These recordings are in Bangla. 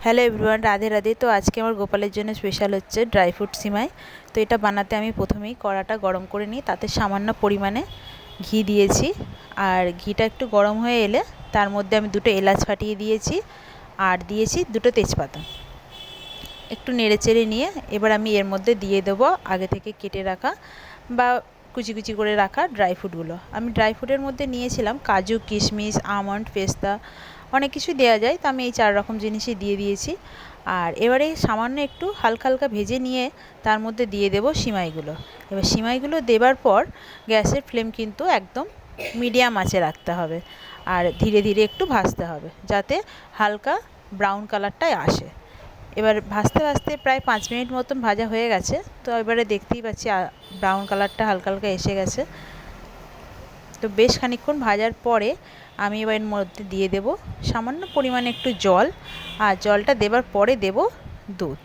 Hello everyone, Radhe Radhe. তো আজকে আমার গোপালের জন্য স্পেশাল হচ্ছে ড্রাই ফ্রুট সিমাই। তো এটা বানাতে আমি প্রথমেই কড়াটা গরম করে নিই, তাতে সামান্য পরিমাণে ঘি দিয়েছি। আর ঘিটা একটু গরম হয়ে এলে তার মধ্যে আমি দুটো এলাচ ফাটিয়ে দিয়েছি আর দিয়েছি দুটো তেজপাতা। একটু নেড়ে চেড়ে নিয়ে এবার আমি এর মধ্যে দিয়ে দেবো আগে থেকে কেটে রাখা বা কুচি কুচি করে রাখা ড্রাই ফ্রুটগুলো। আমি ড্রাই ফ্রুটের মধ্যে নিয়েছিলাম কাজু, কিশমিশ, আমন্ড, পেস্তা, অনেক কিছু দেওয়া যায়, তো আমি এই 4 রকম জিনিসই দিয়ে দিয়েছি। আর এবারে সামান্য একটু হালকা হালকা ভেজে নিয়ে তার মধ্যে দিয়ে দেব সিমাইগুলো। এবার সিমাইগুলো দেবার পর গ্যাসের ফ্লেম কিন্তু একদম মিডিয়াম আঁচে রাখতে হবে আর ধীরে ধীরে একটু ভাজতে হবে যাতে হালকা ব্রাউন কালারটাই আসে। এবার ভাজতে ভাজতে প্রায় 5 মিনিট মতন ভাজা হয়ে গেছে। তো এবারে দেখতেই পাচ্ছি ব্রাউন কালারটা হালকা হালকা এসে গেছে। তো বেশ খানিকক্ষণ ভাজার পরে আমি এবার এর মধ্যে দিয়ে দেব সামান্য পরিমাণে একটু জল, আর জলটা দেবার পরে দেব দুধ।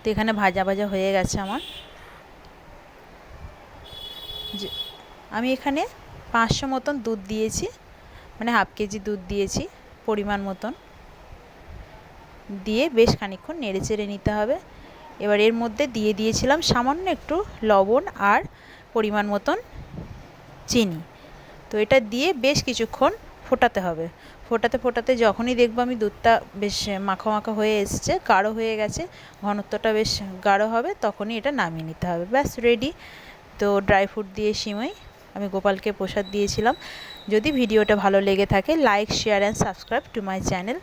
তো এখানে ভাজা ভাজা হয়ে গেছে আমার। আমি এখানে 500 মতন দুধ দিয়েছি, মানে হাফ কেজি দুধ দিয়েছি পরিমাণ মতন। দিয়ে বেশ খানিকক্ষণ নেড়ে চেড়ে নিতে হবে। এবার এর মধ্যে দিয়ে দিয়েছিলাম সামান্য একটু লবণ আর পরিমাণ মতন চিনি। তো এটা দিয়ে বেশ কিছুক্ষণ ফোটাতে হবে। ফোটাতে ফোটাতে যখনই দেখবো আমি দুধটা বেশ মাখা মাখা হয়ে এসছে, গাঢ় হয়ে গেছে, ঘনত্বটা বেশ গাঢ় হবে, তখনই এটা নামিয়ে নিতে হবে। ব্যাস রেডি। তো ড্রাই ফ্রুট দিয়ে সিমাই আমি গোপালকে প্রসাদ দিয়েছিলাম। যদি ভিডিওটা ভালো লেগে থাকে, like, share and subscribe to my channel.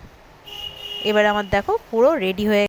এবার আমার দেখো পুরো রেডি হয়ে